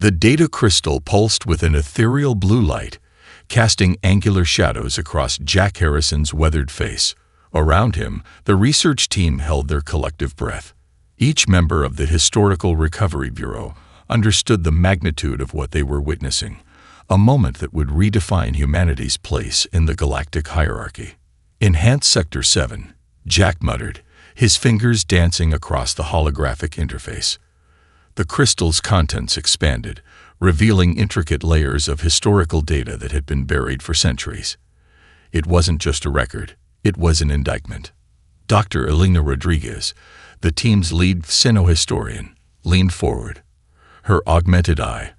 The data crystal pulsed with an ethereal blue light, casting angular shadows across Jack Harrison's weathered face. Around him, the research team held their collective breath. Each member of the Historical Recovery Bureau understood the magnitude of what they were witnessing, a moment that would redefine humanity's place in the galactic hierarchy. "Enhance Sector 7, Jack muttered, his fingers dancing across the holographic interface. The crystal's contents expanded, revealing intricate layers of historical data that had been buried for centuries. It wasn't just a record, it was an indictment. Dr. Elena Rodriguez, the team's lead cynohistorian, leaned forward. Her augmented eye,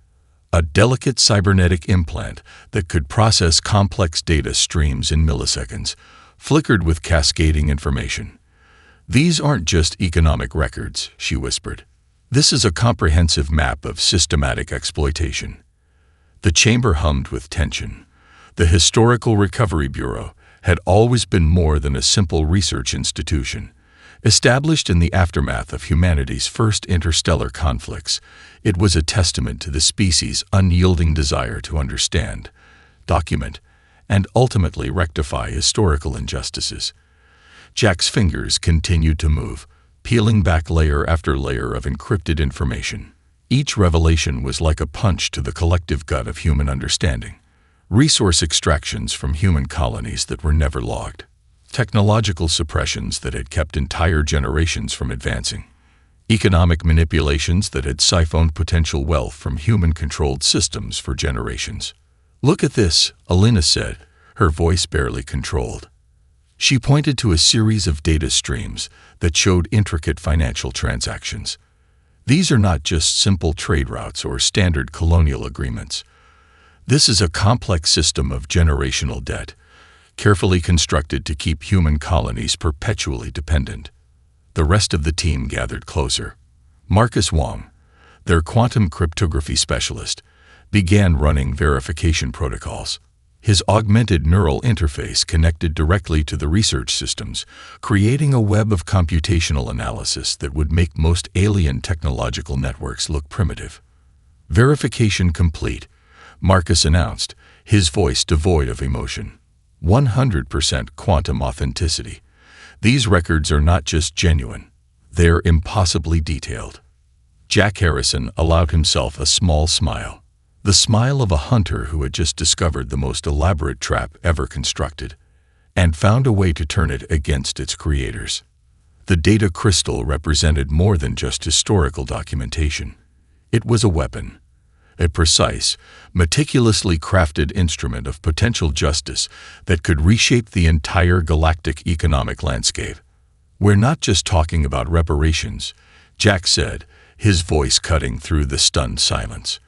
a delicate cybernetic implant that could process complex data streams in milliseconds, flickered with cascading information. "These aren't just economic records," she whispered. "This is a comprehensive map of systematic exploitation." The chamber hummed with tension. The Historical Recovery Bureau had always been more than a simple research institution. Established in the aftermath of humanity's first interstellar conflicts, it was a testament to the species' unyielding desire to understand, document, and ultimately rectify historical injustices. Jack's fingers continued to move, peeling back layer after layer of encrypted information. Each revelation was like a punch to the collective gut of human understanding. Resource extractions from human colonies that were never logged. Technological suppressions that had kept entire generations from advancing. Economic manipulations that had siphoned potential wealth from human-controlled systems for generations. "Look at this," Elena said, her voice barely controlled. She pointed to a series of data streams that showed intricate financial transactions. "These are not just simple trade routes or standard colonial agreements. This is a complex system of generational debt, carefully constructed to keep human colonies perpetually dependent." The rest of the team gathered closer. Marcus Wong, their quantum cryptography specialist, began running verification protocols. His augmented neural interface connected directly to the research systems, creating a web of computational analysis that would make most alien technological networks look primitive. "Verification complete," Marcus announced, his voice devoid of emotion. 100% quantum authenticity. These records are not just genuine, they're impossibly detailed. Jack Harrison allowed himself a small smile. The smile of a hunter who had just discovered the most elaborate trap ever constructed, and found a way to turn it against its creators. The data crystal represented more than just historical documentation. It was a weapon. A precise, meticulously crafted instrument of potential justice that could reshape the entire galactic economic landscape. "We're not just talking about reparations," Jack said, his voice cutting through the stunned silence.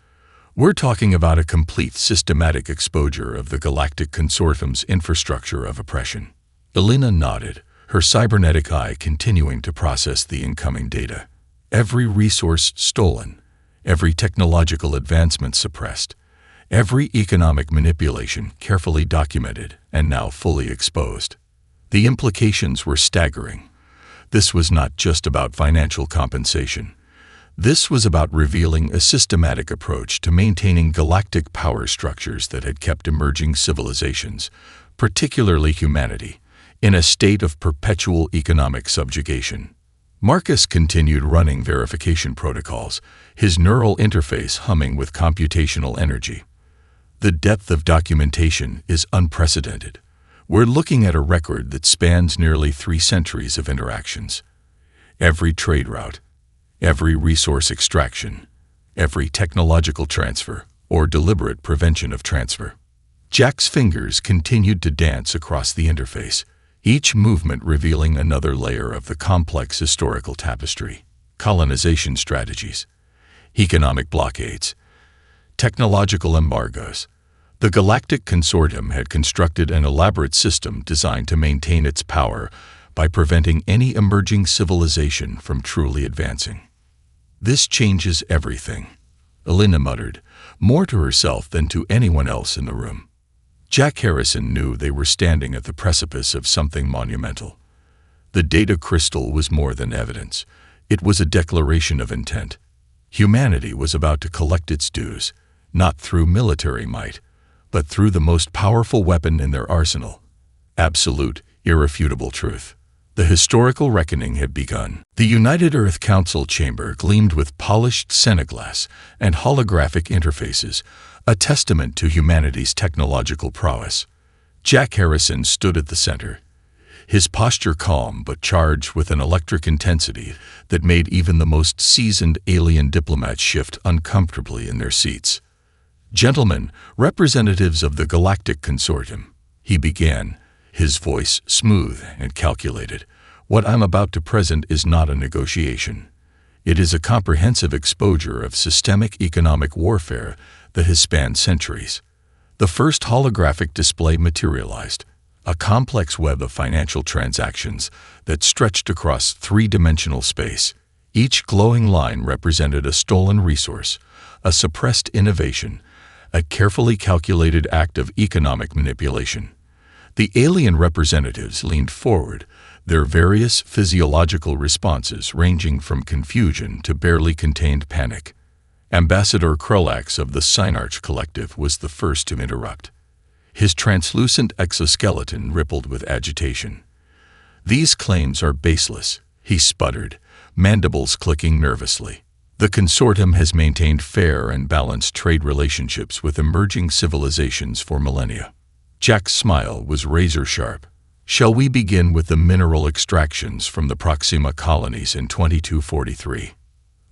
"We're talking about a complete systematic exposure of the Galactic Consortium's infrastructure of oppression." Elena nodded, her cybernetic eye continuing to process the incoming data. Every resource stolen, every technological advancement suppressed, every economic manipulation carefully documented and now fully exposed. The implications were staggering. This was not just about financial compensation. This was about revealing a systematic approach to maintaining galactic power structures that had kept emerging civilizations, particularly humanity, in a state of perpetual economic subjugation. Marcus continued running verification protocols, his neural interface humming with computational energy. "The depth of documentation is unprecedented. We're looking at a record that spans nearly 3 centuries of interactions. Every trade route, every resource extraction, every technological transfer or deliberate prevention of transfer." Jack's fingers continued to dance across the interface, each movement revealing another layer of the complex historical tapestry. Colonization strategies, economic blockades, technological embargoes. The Galactic Consortium had constructed an elaborate system designed to maintain its power by preventing any emerging civilization from truly advancing. "This changes everything," Elena muttered, more to herself than to anyone else in the room. Jack Harrison knew they were standing at the precipice of something monumental. The data crystal was more than evidence. It was a declaration of intent. Humanity was about to collect its dues, not through military might, but through the most powerful weapon in their arsenal: absolute, irrefutable truth. The historical reckoning had begun. The United Earth Council chamber gleamed with polished cenoglass and holographic interfaces, a testament to humanity's technological prowess. Jack Harrison stood at the center, his posture calm but charged with an electric intensity that made even the most seasoned alien diplomats shift uncomfortably in their seats. "Gentlemen, representatives of the Galactic Consortium," he began, his voice smooth and calculated, "what I'm about to present is not a negotiation. It is a comprehensive exposure of systemic economic warfare that has spanned centuries." The first holographic display materialized, a complex web of financial transactions that stretched across three-dimensional space. Each glowing line represented a stolen resource, a suppressed innovation, a carefully calculated act of economic manipulation. The alien representatives leaned forward, their various physiological responses ranging from confusion to barely contained panic. Ambassador Krulax of the Synarch Collective was the first to interrupt. His translucent exoskeleton rippled with agitation. "These claims are baseless," he sputtered, mandibles clicking nervously. "The consortium has maintained fair and balanced trade relationships with emerging civilizations for millennia." Jack's smile was razor-sharp. "Shall we begin with the mineral extractions from the Proxima colonies in 2243?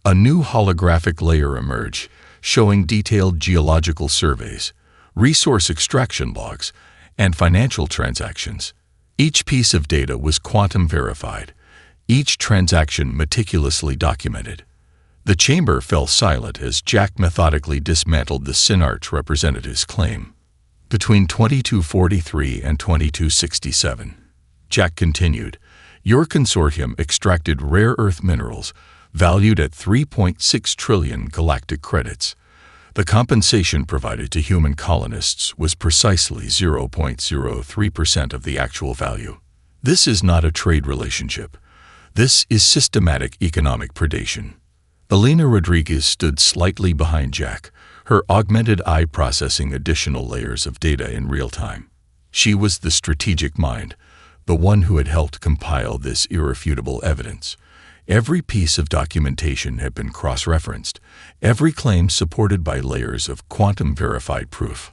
A new holographic layer emerged, showing detailed geological surveys, resource extraction logs, and financial transactions. Each piece of data was quantum verified, each transaction meticulously documented. The chamber fell silent as Jack methodically dismantled the Synarch representative's claim. "Between 2243 and 2267, Jack continued, "your consortium extracted rare earth minerals valued at 3.6 trillion galactic credits. The compensation provided to human colonists was precisely 0.03% of the actual value. This is not a trade relationship. This is systematic economic predation." Elena Rodriguez stood slightly behind Jack, her augmented eye processing additional layers of data in real time. She was the strategic mind, the one who had helped compile this irrefutable evidence. Every piece of documentation had been cross-referenced, every claim supported by layers of quantum-verified proof.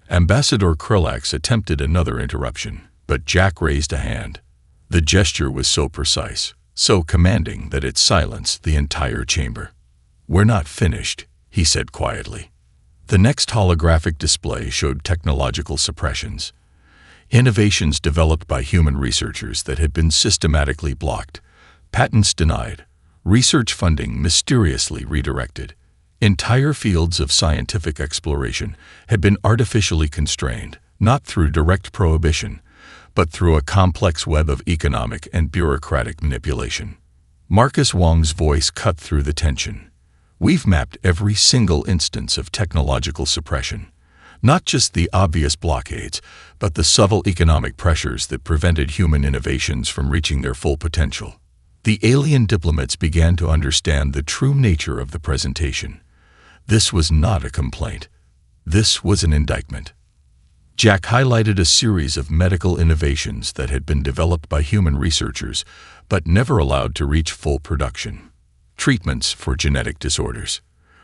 Ambassador Krulax attempted another interruption, but Jack raised a hand. The gesture was so precise, so commanding that it silenced the entire chamber. "We're not finished," he said quietly. The next holographic display showed technological suppressions, innovations developed by human researchers that had been systematically blocked, patents denied, research funding mysteriously redirected. Entire fields of scientific exploration had been artificially constrained, not through direct prohibition, but through a complex web of economic and bureaucratic manipulation. Marcus Wong's voice cut through the tension. "We've mapped every single instance of technological suppression, not just the obvious blockades, but the subtle economic pressures that prevented human innovations from reaching their full potential." The alien diplomats began to understand the true nature of the presentation. This was not a complaint. This was an indictment. Jack highlighted a series of medical innovations that had been developed by human researchers, but never allowed to reach full production. Treatments for genetic disorders,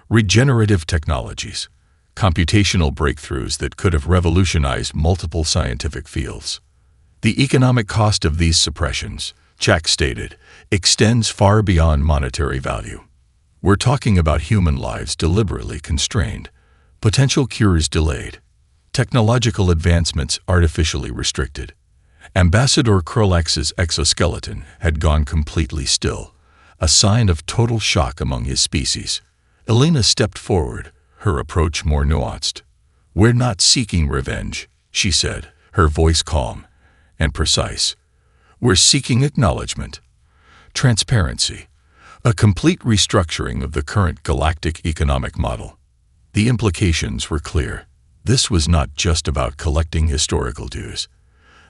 regenerative technologies, computational breakthroughs that could have revolutionized multiple scientific fields. The economic cost of these suppressions, Jack stated, extends far beyond monetary value. We're talking about human lives deliberately constrained, potential cures delayed, technological advancements artificially restricted. Ambassador Krulax's exoskeleton had gone completely still, a sign of total shock among his species. Elena stepped forward, her approach more nuanced. "We're not seeking revenge," she said, her voice calm and precise. "We're seeking acknowledgement, transparency, a complete restructuring of the current galactic economic model." The implications were clear. This was not just about collecting historical dues.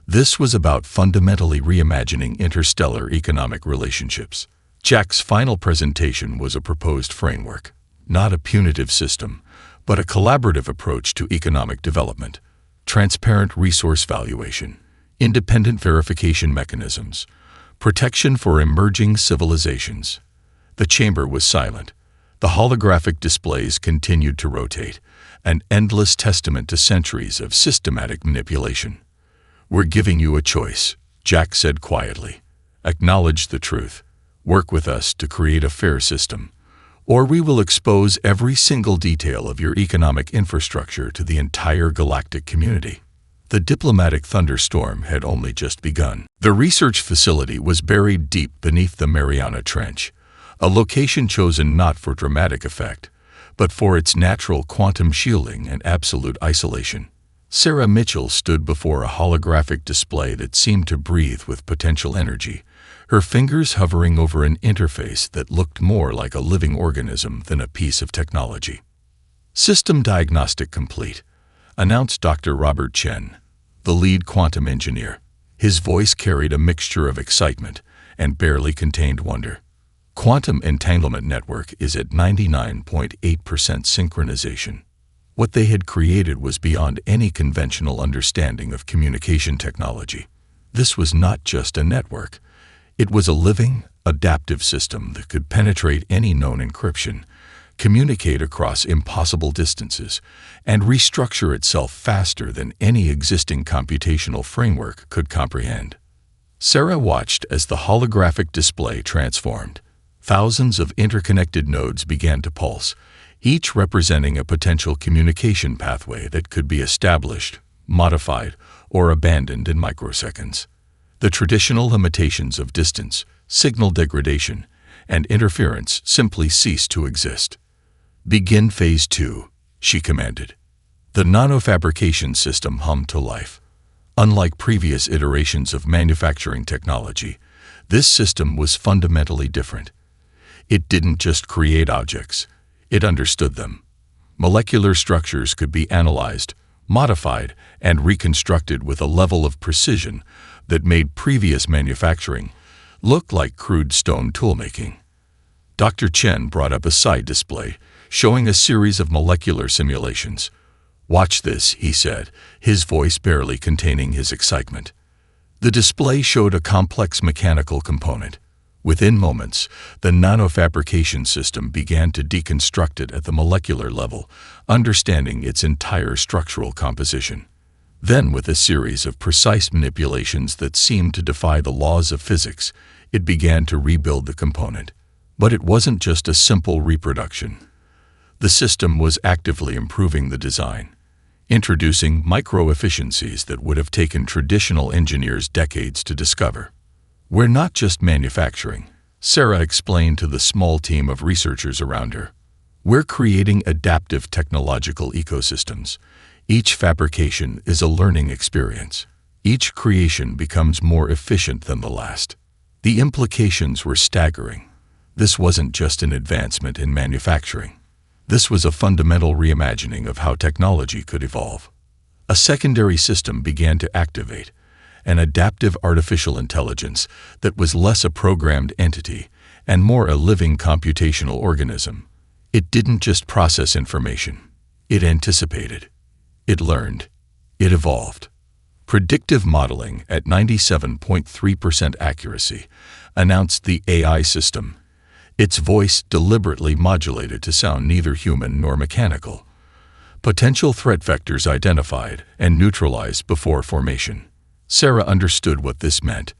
This was about fundamentally reimagining interstellar economic relationships. Jack's final presentation was a proposed framework, not a punitive system, but a collaborative approach to economic development, transparent resource valuation, independent verification mechanisms, protection for emerging civilizations. The chamber was silent. The holographic displays continued to rotate, an endless testament to centuries of systematic manipulation. "We're giving you a choice," Jack said quietly. "Acknowledge the truth. Work with us to create a fair system, or we will expose every single detail of your economic infrastructure to the entire galactic community." The diplomatic thunderstorm had only just begun. The research facility was buried deep beneath the Mariana Trench, a location chosen not for dramatic effect, but for its natural quantum shielding and absolute isolation. Sarah Mitchell stood before a holographic display that seemed to breathe with potential energy, her fingers hovering over an interface that looked more like a living organism than a piece of technology. "System diagnostic complete," announced Dr. Robert Chen, the lead quantum engineer. His voice carried a mixture of excitement and barely contained wonder. "Quantum entanglement network is at 99.8% synchronization." What they had created was beyond any conventional understanding of communication technology. This was not just a network. It was a living, adaptive system that could penetrate any known encryption, communicate across impossible distances, and restructure itself faster than any existing computational framework could comprehend. Sarah watched as the holographic display transformed. Thousands of interconnected nodes began to pulse, each representing a potential communication pathway that could be established, modified, or abandoned in microseconds. The traditional limitations of distance, signal degradation, and interference simply ceased to exist. "Begin Phase 2, she commanded. The nanofabrication system hummed to life. Unlike previous iterations of manufacturing technology, this system was fundamentally different. It didn't just create objects, it understood them. Molecular structures could be analyzed, modified, and reconstructed with a level of precision that made previous manufacturing look like crude stone toolmaking. Dr. Chen brought up a side display, showing a series of molecular simulations. "Watch this," he said, his voice barely containing his excitement. The display showed a complex mechanical component. Within moments, the nanofabrication system began to deconstruct it at the molecular level, understanding its entire structural composition. Then, with a series of precise manipulations that seemed to defy the laws of physics, it began to rebuild the component. But it wasn't just a simple reproduction. The system was actively improving the design, introducing micro-efficiencies that would have taken traditional engineers decades to discover. "We're not just manufacturing," Sarah explained to the small team of researchers around her. "We're creating adaptive technological ecosystems. Each fabrication is a learning experience. Each creation becomes more efficient than the last." The implications were staggering. This wasn't just an advancement in manufacturing. This was a fundamental reimagining of how technology could evolve. A secondary system began to activate, an adaptive artificial intelligence that was less a programmed entity and more a living computational organism. It didn't just process information. It anticipated. It learned. It evolved. Predictive modeling at 97.3% accuracy announced the AI system, its voice deliberately modulated to sound neither human nor mechanical. Potential threat vectors identified and neutralized before formation. Sarah understood what this meant.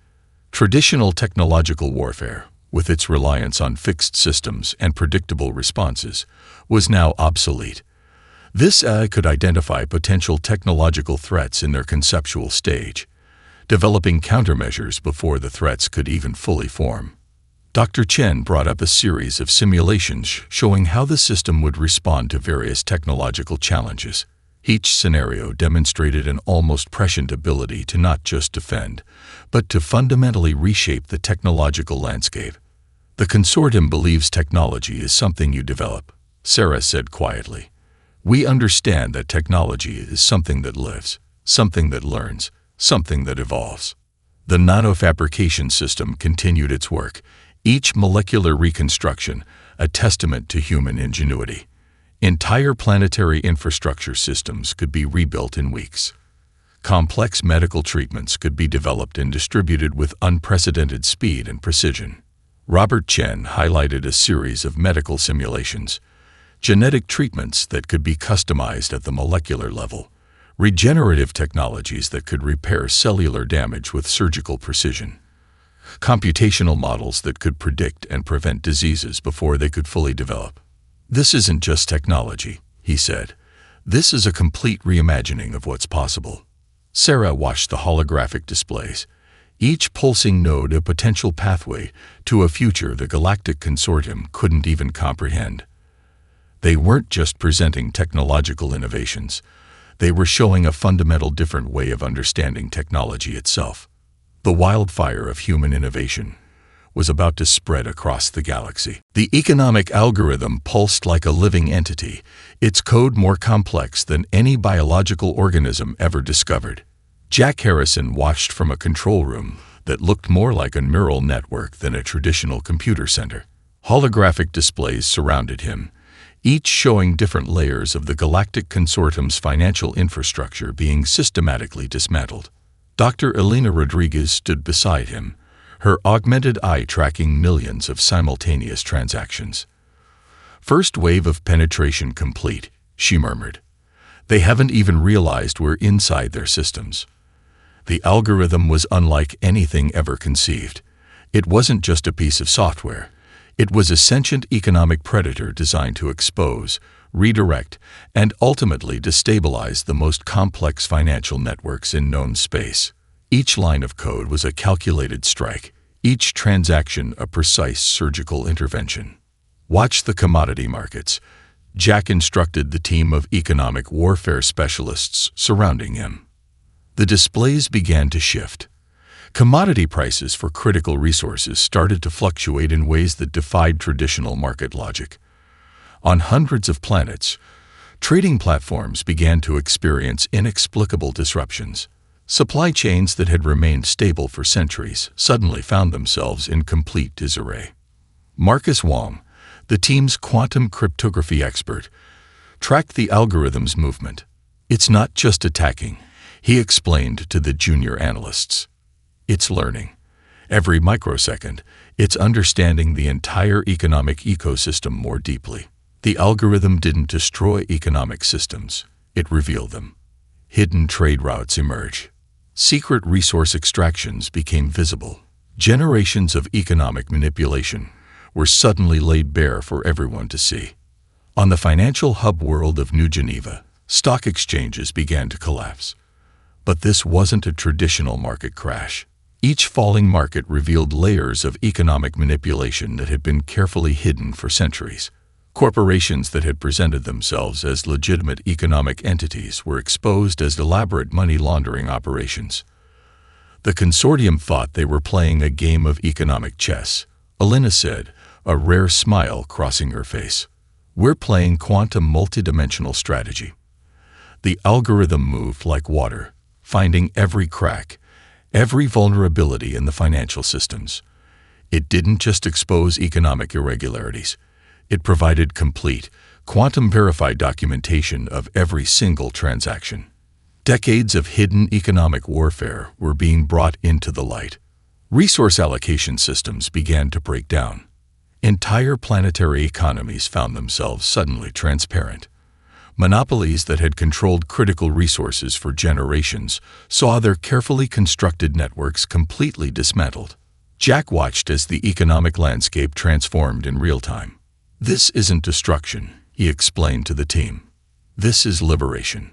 Traditional technological warfare, with its reliance on fixed systems and predictable responses, was now obsolete. This AI could identify potential technological threats in their conceptual stage, developing countermeasures before the threats could even fully form. Dr. Chen brought up a series of simulations showing how the system would respond to various technological challenges. Each scenario demonstrated an almost prescient ability to not just defend, but to fundamentally reshape the technological landscape. "The consortium believes technology is something you develop," Sarah said quietly. "We understand that technology is something that lives, something that learns, something that evolves." The nanofabrication system continued its work, each molecular reconstruction a testament to human ingenuity. Entire planetary infrastructure systems could be rebuilt in weeks. Complex medical treatments could be developed and distributed with unprecedented speed and precision. Robert Chen highlighted a series of medical simulations, genetic treatments that could be customized at the molecular level, regenerative technologies that could repair cellular damage with surgical precision, computational models that could predict and prevent diseases before they could fully develop. "This isn't just technology," he said. "This is a complete reimagining of what's possible." Sarah watched the holographic displays, each pulsing node a potential pathway to a future the Galactic Consortium couldn't even comprehend. They weren't just presenting technological innovations. They were showing a fundamental different way of understanding technology itself. The wildfire of human innovation was about to spread across the galaxy. The economic algorithm pulsed like a living entity, its code more complex than any biological organism ever discovered. Jack Harrison watched from a control room that looked more like a neural network than a traditional computer center. Holographic displays surrounded him, each showing different layers of the Galactic Consortium's financial infrastructure being systematically dismantled. Dr. Elena Rodriguez stood beside him, her augmented eye tracking millions of simultaneous transactions. "First wave of penetration complete," she murmured. "They haven't even realized we're inside their systems." The algorithm was unlike anything ever conceived. It wasn't just a piece of software. It was a sentient economic predator designed to expose, redirect, and ultimately destabilize the most complex financial networks in known space. Each line of code was a calculated strike, each transaction a precise surgical intervention. "Watch the commodity markets," Jack instructed the team of economic warfare specialists surrounding him. The displays began to shift. Commodity prices for critical resources started to fluctuate in ways that defied traditional market logic. On hundreds of planets, trading platforms began to experience inexplicable disruptions. Supply chains that had remained stable for centuries suddenly found themselves in complete disarray. Marcus Wong, the team's quantum cryptography expert, tracked the algorithm's movement. "It's not just attacking," he explained to the junior analysts. "It's learning. Every microsecond, it's understanding the entire economic ecosystem more deeply." The algorithm didn't destroy economic systems, it revealed them. Hidden trade routes emerged. Secret resource extractions became visible. Generations of economic manipulation were suddenly laid bare for everyone to see. On the financial hub world of New Geneva, stock exchanges began to collapse. But this wasn't a traditional market crash. Each falling market revealed layers of economic manipulation that had been carefully hidden for centuries. Corporations that had presented themselves as legitimate economic entities were exposed as elaborate money laundering operations. The consortium thought they were playing a game of economic chess, Elena said, a rare smile crossing her face. "We're playing quantum multidimensional strategy." The algorithm moved like water, finding every crack, every vulnerability in the financial systems. It didn't just expose economic irregularities. It provided complete, quantum-verified documentation of every single transaction. Decades of hidden economic warfare were being brought into the light. Resource allocation systems began to break down. Entire planetary economies found themselves suddenly transparent. Monopolies that had controlled critical resources for generations saw their carefully constructed networks completely dismantled. Jack watched as the economic landscape transformed in real time. "This isn't destruction," he explained to the team. "This is liberation."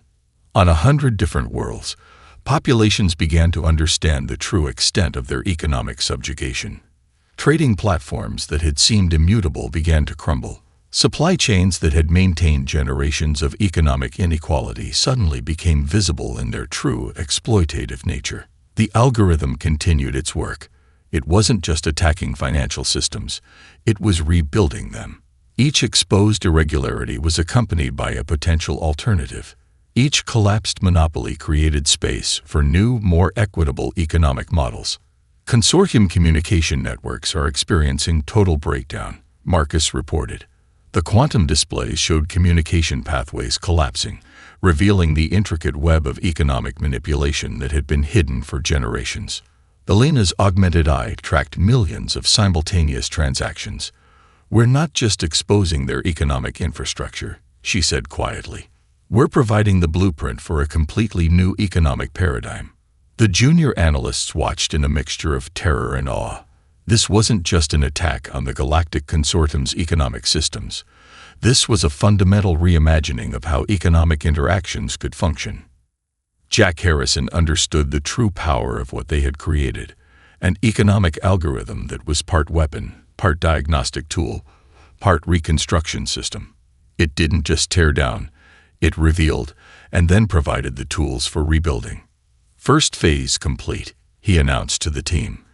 On 100 different worlds, populations began to understand the true extent of their economic subjugation. Trading platforms that had seemed immutable began to crumble. Supply chains that had maintained generations of economic inequality suddenly became visible in their true exploitative nature. The algorithm continued its work. It wasn't just attacking financial systems, it was rebuilding them. Each exposed irregularity was accompanied by a potential alternative. Each collapsed monopoly created space for new, more equitable economic models. Consortium communication networks are experiencing total breakdown, Marcus reported. The quantum displays showed communication pathways collapsing, revealing the intricate web of economic manipulation that had been hidden for generations. Elena's augmented eye tracked millions of simultaneous transactions. "We're not just exposing their economic infrastructure," she said quietly. "We're providing the blueprint for a completely new economic paradigm." The junior analysts watched in a mixture of terror and awe. This wasn't just an attack on the Galactic Consortium's economic systems. This was a fundamental reimagining of how economic interactions could function. Jack Harrison understood the true power of what they had created, an economic algorithm that was part weapon, part diagnostic tool, part reconstruction system. It didn't just tear down, it revealed, and then provided the tools for rebuilding. "First phase complete," he announced to the team.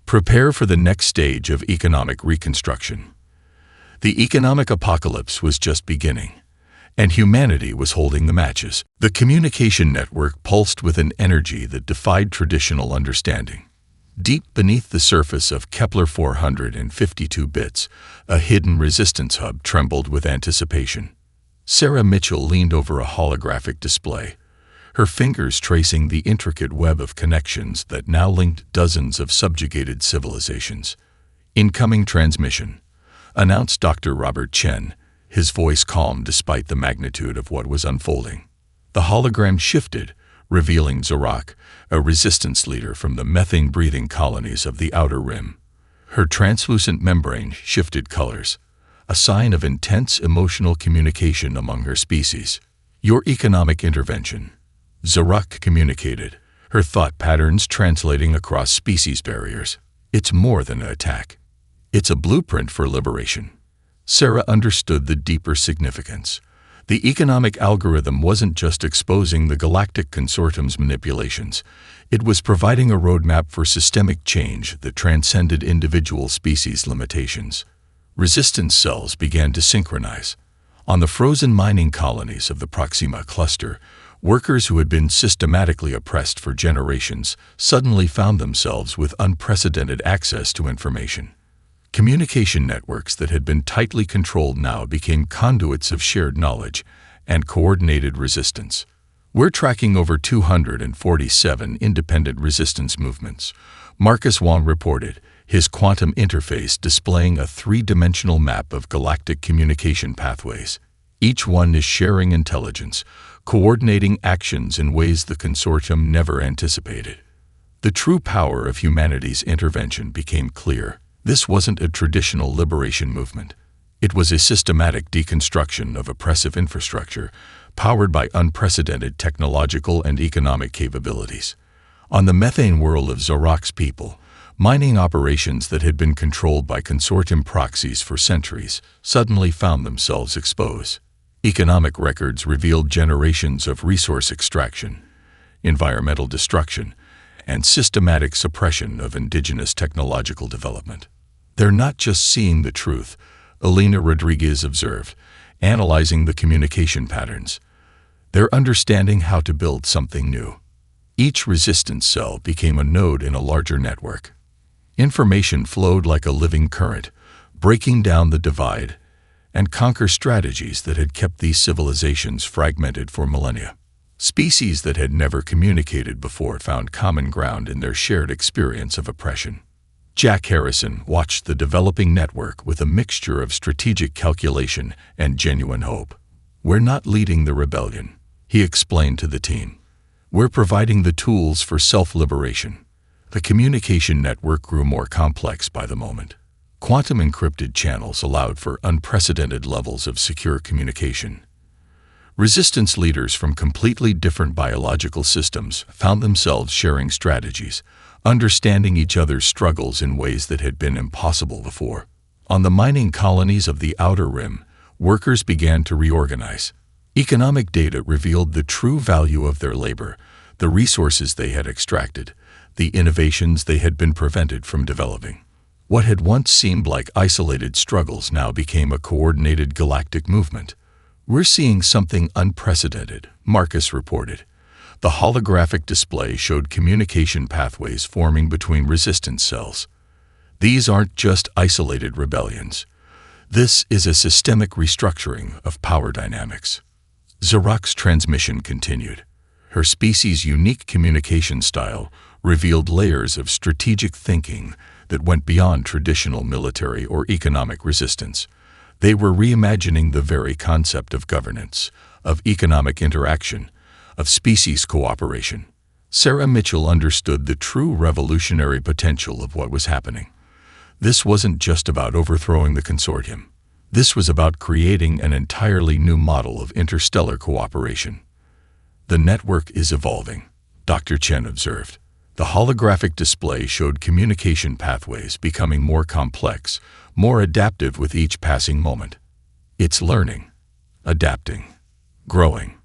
"Prepare for the next stage of economic reconstruction." The economic apocalypse was just beginning, and humanity was holding the matches. The communication network pulsed with an energy that defied traditional understanding. Deep beneath the surface of Kepler 452 bits, a hidden resistance hub trembled with anticipation. Sarah Mitchell leaned over a holographic display, her fingers tracing the intricate web of connections that now linked dozens of subjugated civilizations. "Incoming transmission," announced Dr. Robert Chen, his voice calm despite the magnitude of what was unfolding. The hologram shifted, revealing Zorak, a resistance leader from the methane-breathing colonies of the Outer Rim. Her translucent membrane shifted colors, a sign of intense emotional communication among her species. "Your economic intervention," Zorak communicated, her thought patterns translating across species barriers. "It's more than an attack. It's a blueprint for liberation." Sarah understood the deeper significance. The economic algorithm wasn't just exposing the Galactic Consortium's manipulations. It was providing a roadmap for systemic change that transcended individual species limitations. Resistance cells began to synchronize. On the frozen mining colonies of the Proxima cluster, workers who had been systematically oppressed for generations suddenly found themselves with unprecedented access to information. Communication networks that had been tightly controlled now became conduits of shared knowledge and coordinated resistance. "We're tracking over 247 independent resistance movements," Marcus Wong reported, his quantum interface displaying a three-dimensional map of galactic communication pathways. Each one is sharing intelligence, coordinating actions in ways the consortium never anticipated. The true power of humanity's intervention became clear. This wasn't a traditional liberation movement. It was a systematic deconstruction of oppressive infrastructure, powered by unprecedented technological and economic capabilities. On the methane world of Zorak's people, mining operations that had been controlled by consortium proxies for centuries suddenly found themselves exposed. Economic records revealed generations of resource extraction, environmental destruction, and systematic suppression of indigenous technological development. "They're not just seeing the truth," Elena Rodriguez observed, analyzing the communication patterns. "They're understanding how to build something new." Each resistance cell became a node in a larger network. Information flowed like a living current, breaking down the divide and conquer strategies that had kept these civilizations fragmented for millennia. Species that had never communicated before found common ground in their shared experience of oppression. Jack Harrison watched the developing network with a mixture of strategic calculation and genuine hope. "We're not leading the rebellion," he explained to the team. "We're providing the tools for self-liberation." The communication network grew more complex by the moment. Quantum encrypted channels allowed for unprecedented levels of secure communication. Resistance leaders from completely different biological systems found themselves sharing strategies, understanding each other's struggles in ways that had been impossible before. On the mining colonies of the Outer Rim, workers began to reorganize. Economic data revealed the true value of their labor, the resources they had extracted, the innovations they had been prevented from developing. What had once seemed like isolated struggles now became a coordinated galactic movement. "We're seeing something unprecedented," Marcus reported. The holographic display showed communication pathways forming between resistance cells. These aren't just isolated rebellions. This is a systemic restructuring of power dynamics. Zarak's transmission continued. Her species' unique communication style revealed layers of strategic thinking that went beyond traditional military or economic resistance. They were reimagining the very concept of governance, of economic interaction, of species cooperation. Sarah Mitchell understood the true revolutionary potential of what was happening. This wasn't just about overthrowing the consortium. This was about creating an entirely new model of interstellar cooperation. The network is evolving, Dr. Chen observed. The holographic display showed communication pathways becoming more complex, more adaptive with each passing moment. It's learning, adapting, growing.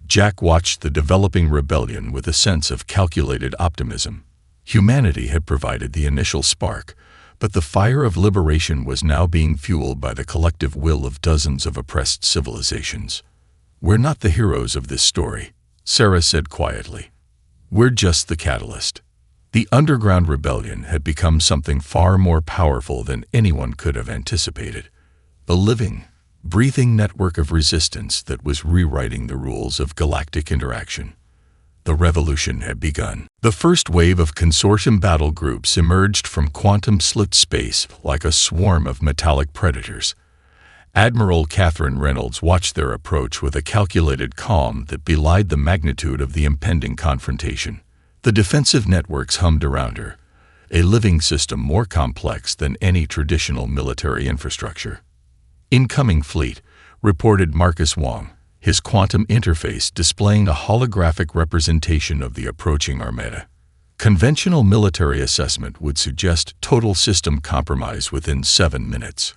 Jack watched the developing rebellion with a sense of calculated optimism. Humanity had provided the initial spark, but the fire of liberation was now being fueled by the collective will of dozens of oppressed civilizations. "We're not the heroes of this story," Sarah said quietly. "We're just the catalyst." The underground rebellion had become something far more powerful than anyone could have anticipated. A living, breathing network of resistance that was rewriting the rules of galactic interaction. The revolution had begun. The first wave of consortium battle groups emerged from quantum-slit space like a swarm of metallic predators. Admiral Catherine Reynolds watched their approach with a calculated calm that belied the magnitude of the impending confrontation. The defensive networks hummed around her, a living system more complex than any traditional military infrastructure. "Incoming fleet," reported Marcus Wong, his quantum interface displaying a holographic representation of the approaching armada. Conventional military assessment would suggest total system compromise within 7 minutes.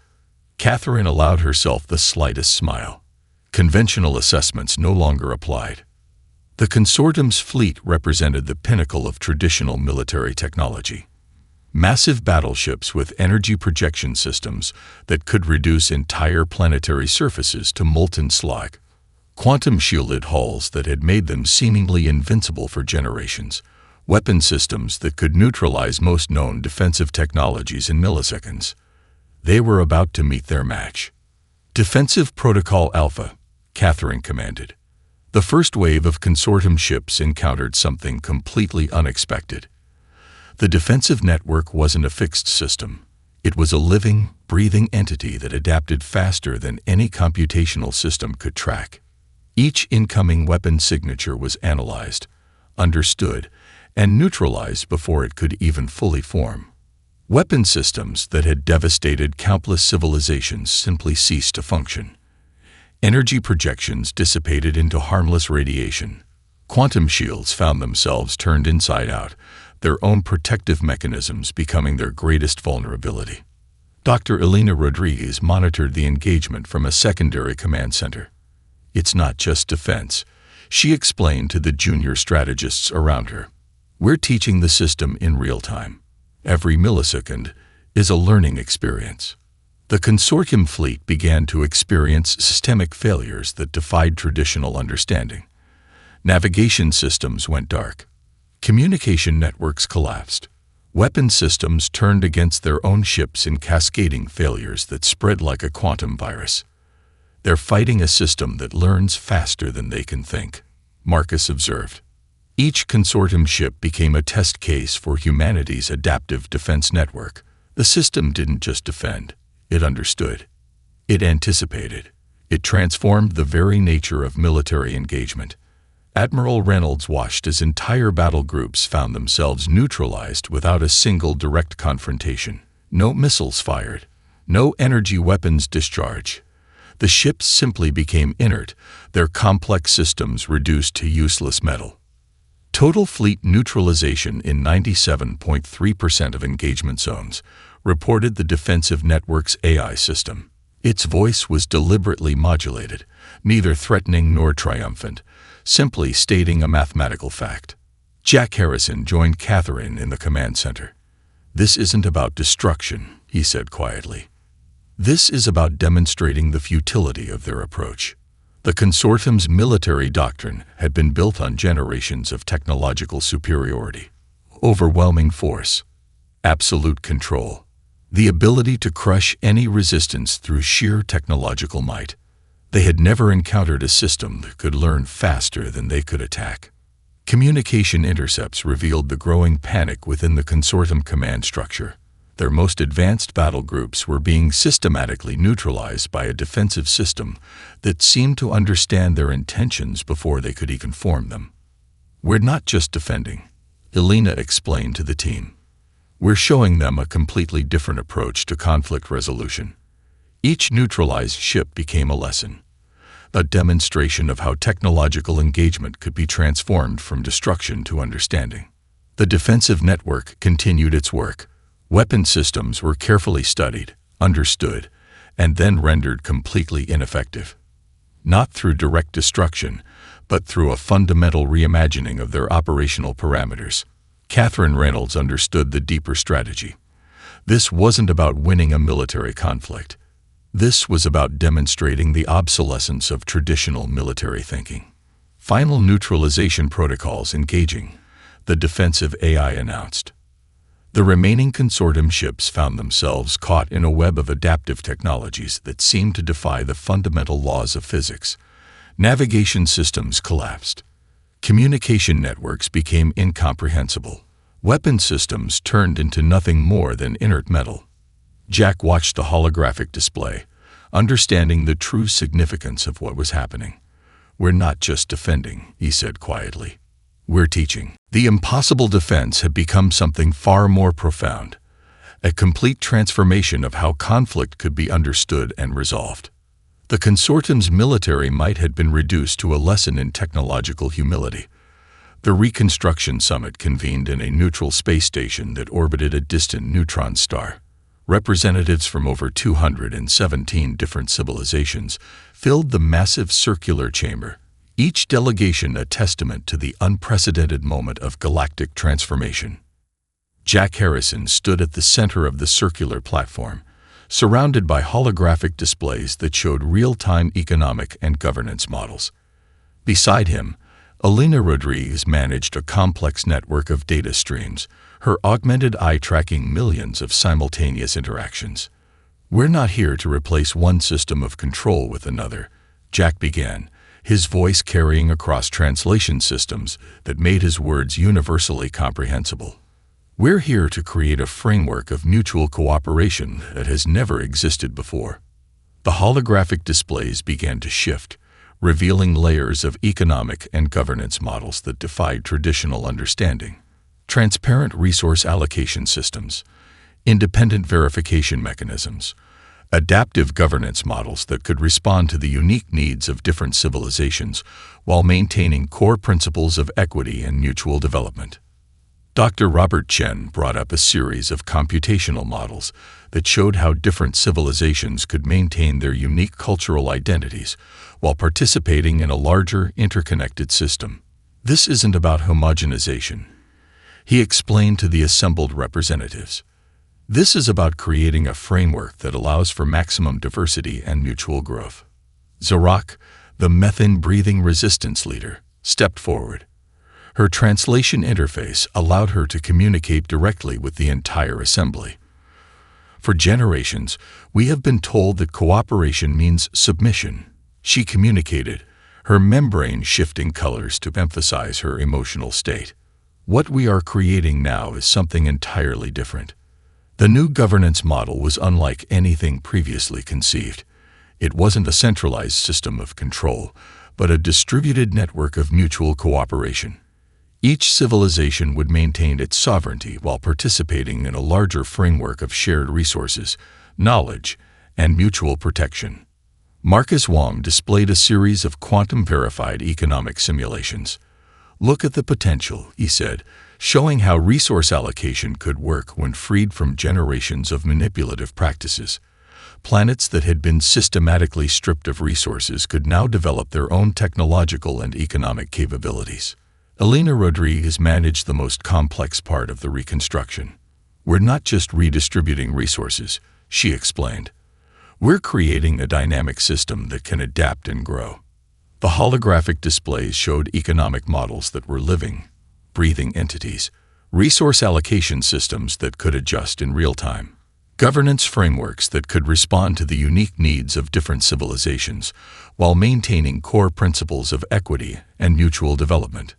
Catherine allowed herself the slightest smile. Conventional assessments no longer applied. The consortium's fleet represented the pinnacle of traditional military technology. Massive battleships with energy projection systems that could reduce entire planetary surfaces to molten slag. Quantum-shielded hulls that had made them seemingly invincible for generations. Weapon systems that could neutralize most known defensive technologies in milliseconds. They were about to meet their match. "Defensive Protocol Alpha," Catherine commanded. The first wave of consortium ships encountered something completely unexpected. The defensive network wasn't a fixed system. It was a living, breathing entity that adapted faster than any computational system could track. Each incoming weapon signature was analyzed, understood, and neutralized before it could even fully form. Weapon systems that had devastated countless civilizations simply ceased to function. Energy projections dissipated into harmless radiation. Quantum shields found themselves turned inside out, their own protective mechanisms becoming their greatest vulnerability. Dr. Elena Rodriguez monitored the engagement from a secondary command center. "It's not just defense," she explained to the junior strategists around her. "We're teaching the system in real time. Every millisecond is a learning experience." The consortium fleet began to experience systemic failures that defied traditional understanding. Navigation systems went dark. Communication networks collapsed. Weapon systems turned against their own ships in cascading failures that spread like a quantum virus. "They're fighting a system that learns faster than they can think," Marcus observed. Each consortium ship became a test case for humanity's adaptive defense network. The system didn't just defend, it understood. It anticipated. It transformed the very nature of military engagement. Admiral Reynolds watched as entire battle groups found themselves neutralized without a single direct confrontation. No missiles fired. No energy weapons discharged. The ships simply became inert, their complex systems reduced to useless metal. Total fleet neutralization in 97.3% of engagement zones, reported the defensive network's AI system. Its voice was deliberately modulated, neither threatening nor triumphant, simply stating a mathematical fact. Jack Harrison joined Catherine in the command center. "This isn't about destruction," he said quietly. "This is about demonstrating the futility of their approach. The consortium's military doctrine had been built on generations of technological superiority, overwhelming force, absolute control, the ability to crush any resistance through sheer technological might. They had never encountered a system that could learn faster than they could attack. Communication intercepts revealed the growing panic within the consortium command structure. Their most advanced battle groups were being systematically neutralized by a defensive system that seemed to understand their intentions before they could even form them. "We're not just defending," Elena explained to the team. "We're showing them a completely different approach to conflict resolution." Each neutralized ship became a lesson, a demonstration of how technological engagement could be transformed from destruction to understanding. The defensive network continued its work. Weapon systems were carefully studied, understood, and then rendered completely ineffective. Not through direct destruction, but through a fundamental reimagining of their operational parameters. Catherine Reynolds understood the deeper strategy. This wasn't about winning a military conflict. This was about demonstrating the obsolescence of traditional military thinking. Final neutralization protocols engaging, the defensive AI announced. The remaining consortium ships found themselves caught in a web of adaptive technologies that seemed to defy the fundamental laws of physics. Navigation systems collapsed. Communication networks became incomprehensible. Weapon systems turned into nothing more than inert metal. Jack watched the holographic display, understanding the true significance of what was happening. "We're not just defending," he said quietly. "We're teaching." The impossible defense had become something far more profound, a complete transformation of how conflict could be understood and resolved. The consortium's military might had been reduced to a lesson in technological humility. The Reconstruction Summit convened in a neutral space station that orbited a distant neutron star. Representatives from over 217 different civilizations filled the massive circular chamber, each delegation a testament to the unprecedented moment of galactic transformation. Jack Harrison stood at the center of the circular platform, surrounded by holographic displays that showed real-time economic and governance models. Beside him, Elena Rodriguez managed a complex network of data streams, her augmented eye tracking millions of simultaneous interactions. "We're not here to replace one system of control with another," Jack began, his voice carrying across translation systems that made his words universally comprehensible. "We're here to create a framework of mutual cooperation that has never existed before." The holographic displays began to shift, revealing layers of economic and governance models that defied traditional understanding. Transparent resource allocation systems, independent verification mechanisms, adaptive governance models that could respond to the unique needs of different civilizations while maintaining core principles of equity and mutual development. Dr. Robert Chen brought up a series of computational models that showed how different civilizations could maintain their unique cultural identities while participating in a larger, interconnected system. "This isn't about homogenization," he explained to the assembled representatives. "This is about creating a framework that allows for maximum diversity and mutual growth." Zarak, the methane-breathing resistance leader, stepped forward. Her translation interface allowed her to communicate directly with the entire assembly. "For generations, we have been told that cooperation means submission," she communicated, her membrane shifting colors to emphasize her emotional state. "What we are creating now is something entirely different." The new governance model was unlike anything previously conceived. It wasn't a centralized system of control, but a distributed network of mutual cooperation. Each civilization would maintain its sovereignty while participating in a larger framework of shared resources, knowledge, and mutual protection. Marcus Wong displayed a series of quantum-verified economic simulations. "Look at the potential," he said, showing how resource allocation could work when freed from generations of manipulative practices. Planets that had been systematically stripped of resources could now develop their own technological and economic capabilities. Elena Rodriguez managed the most complex part of the reconstruction. "We're not just redistributing resources," she explained. "We're creating a dynamic system that can adapt and grow." The holographic displays showed economic models that were living, breathing entities, resource allocation systems that could adjust in real time, governance frameworks that could respond to the unique needs of different civilizations while maintaining core principles of equity and mutual development.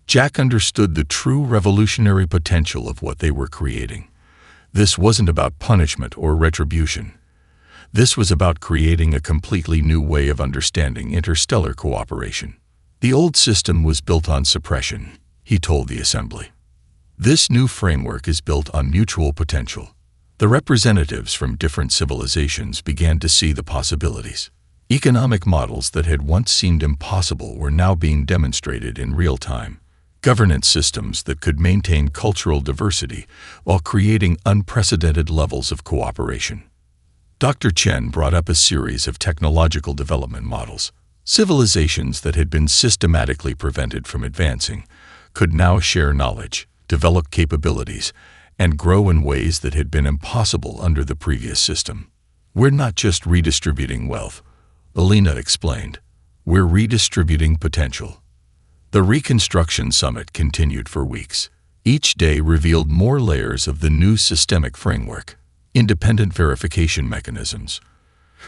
Jack understood the true revolutionary potential of what they were creating. This wasn't about punishment or retribution. This was about creating a completely new way of understanding interstellar cooperation. The old system was built on suppression, he told the assembly. This new framework is built on mutual potential. The representatives from different civilizations began to see the possibilities. Economic models that had once seemed impossible were now being demonstrated in real time. Governance systems that could maintain cultural diversity while creating unprecedented levels of cooperation. Dr. Chen brought up a series of technological development models. Civilizations that had been systematically prevented from advancing could now share knowledge, develop capabilities, and grow in ways that had been impossible under the previous system. We're not just redistributing wealth, Alina explained. We're redistributing potential. The Reconstruction Summit continued for weeks. Each day revealed more layers of the new systemic framework. Independent verification mechanisms,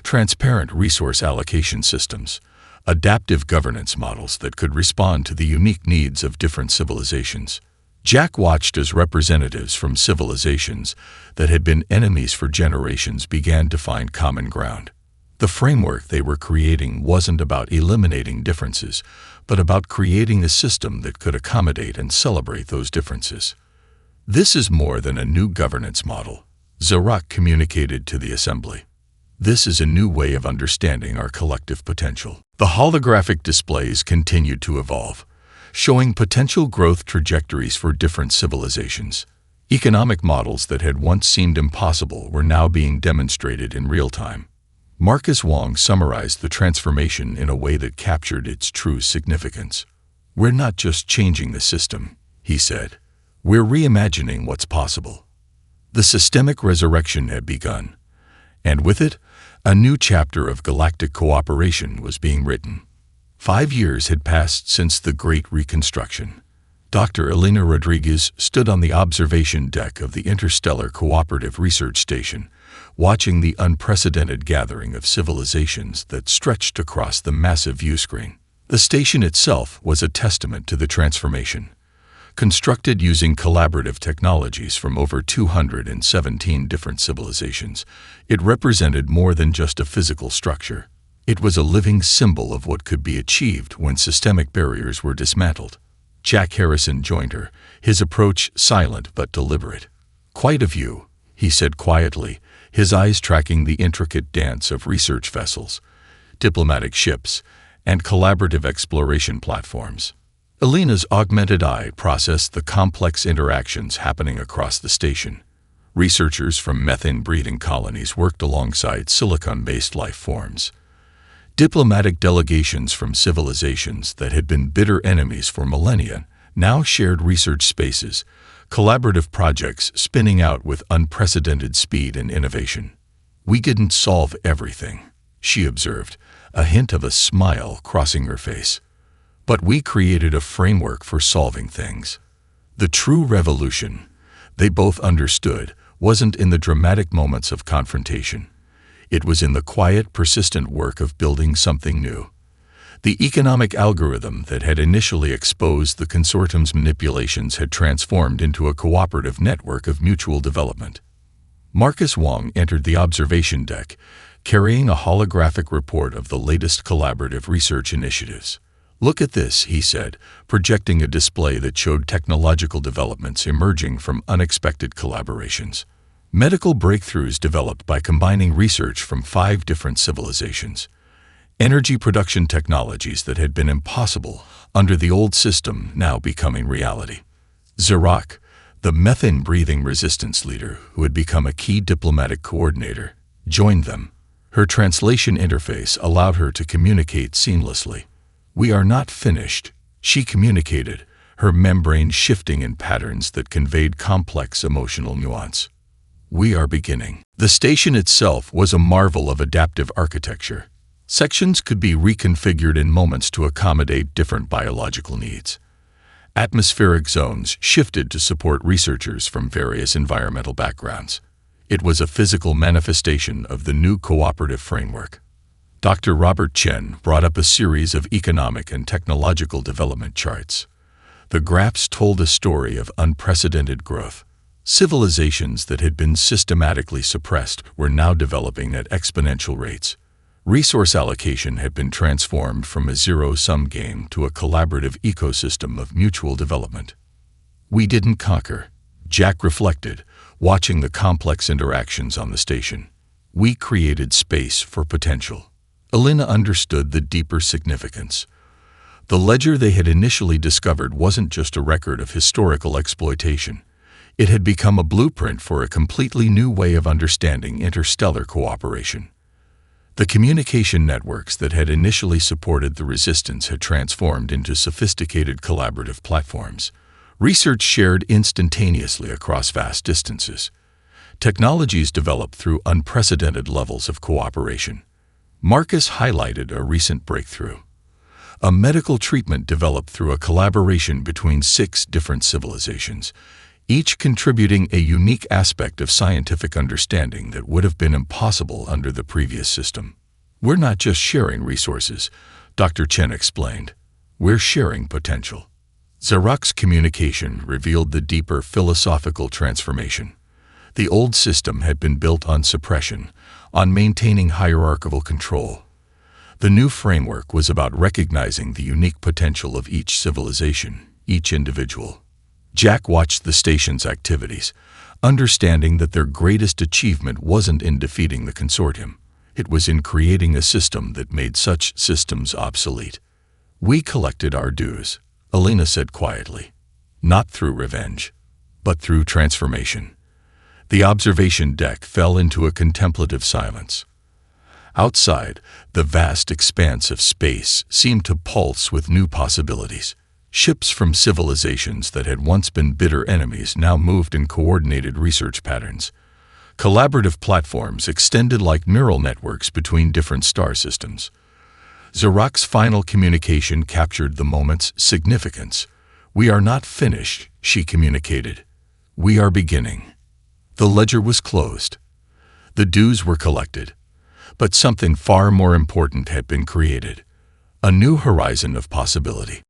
transparent resource allocation systems, adaptive governance models that could respond to the unique needs of different civilizations. Jack watched as representatives from civilizations that had been enemies for generations began to find common ground. The framework they were creating wasn't about eliminating differences, but about creating a system that could accommodate and celebrate those differences. This is more than a new governance model, Zarak communicated to the assembly. This is a new way of understanding our collective potential. The holographic displays continued to evolve, showing potential growth trajectories for different civilizations. Economic models that had once seemed impossible were now being demonstrated in real time. Marcus Wong summarized the transformation in a way that captured its true significance. We're not just changing the system, he said. We're reimagining what's possible. The systemic resurrection had begun, and with it, a new chapter of galactic cooperation was being written. 5 years had passed since the Great Reconstruction. Dr. Elena Rodriguez stood on the observation deck of the Interstellar Cooperative Research Station, watching the unprecedented gathering of civilizations that stretched across the massive viewscreen. The station itself was a testament to the transformation. Constructed using collaborative technologies from over 217 different civilizations, it represented more than just a physical structure. It was a living symbol of what could be achieved when systemic barriers were dismantled. Jack Harrison joined her, his approach silent but deliberate. "Quite a view," he said quietly, his eyes tracking the intricate dance of research vessels, diplomatic ships, and collaborative exploration platforms. Alina's augmented eye processed the complex interactions happening across the station. Researchers from methane-breathing colonies worked alongside silicon-based life forms. Diplomatic delegations from civilizations that had been bitter enemies for millennia now shared research spaces, collaborative projects spinning out with unprecedented speed and innovation. "We didn't solve everything," she observed, a hint of a smile crossing her face. "But we created a framework for solving things." The true revolution, they both understood, wasn't in the dramatic moments of confrontation. It was in the quiet, persistent work of building something new. The economic algorithm that had initially exposed the consortium's manipulations had transformed into a cooperative network of mutual development. Marcus Wong entered the observation deck, carrying a holographic report of the latest collaborative research initiatives. "Look at this," he said, projecting a display that showed technological developments emerging from unexpected collaborations. Medical breakthroughs developed by combining research from 5 different civilizations. Energy production technologies that had been impossible under the old system now becoming reality. Zarak, the methane-breathing resistance leader who had become a key diplomatic coordinator, joined them. Her translation interface allowed her to communicate seamlessly. "We are not finished," she communicated, her membrane shifting in patterns that conveyed complex emotional nuance. "We are beginning." The station itself was a marvel of adaptive architecture. Sections could be reconfigured in moments to accommodate different biological needs. Atmospheric zones shifted to support researchers from various environmental backgrounds. It was a physical manifestation of the new cooperative framework. Dr. Robert Chen brought up a series of economic and technological development charts. The graphs told a story of unprecedented growth. Civilizations that had been systematically suppressed were now developing at exponential rates. Resource allocation had been transformed from a zero-sum game to a collaborative ecosystem of mutual development. We didn't conquer, Jack reflected, watching the complex interactions on the station. We created space for potential. Elena understood the deeper significance. The ledger they had initially discovered wasn't just a record of historical exploitation. It had become a blueprint for a completely new way of understanding interstellar cooperation. The communication networks that had initially supported the resistance had transformed into sophisticated collaborative platforms. Research shared instantaneously across vast distances. Technologies developed through unprecedented levels of cooperation. Marcus highlighted a recent breakthrough. A medical treatment developed through a collaboration between 6 different civilizations, each contributing a unique aspect of scientific understanding that would have been impossible under the previous system. We're not just sharing resources, Dr. Chen explained. We're sharing potential. Xerox communication revealed the deeper philosophical transformation. The old system had been built on suppression, on maintaining hierarchical control. The new framework was about recognizing the unique potential of each civilization, each individual. Jack watched the station's activities, understanding that their greatest achievement wasn't in defeating the consortium. It was in creating a system that made such systems obsolete. We collected our dues, Elena said quietly. Not through revenge, but through transformation. The observation deck fell into a contemplative silence. Outside, the vast expanse of space seemed to pulse with new possibilities. Ships from civilizations that had once been bitter enemies now moved in coordinated research patterns. Collaborative platforms extended like neural networks between different star systems. Xerox's final communication captured the moment's significance. We are not finished, she communicated. We are beginning. The ledger was closed. The dues were collected. But something far more important had been created. A new horizon of possibility.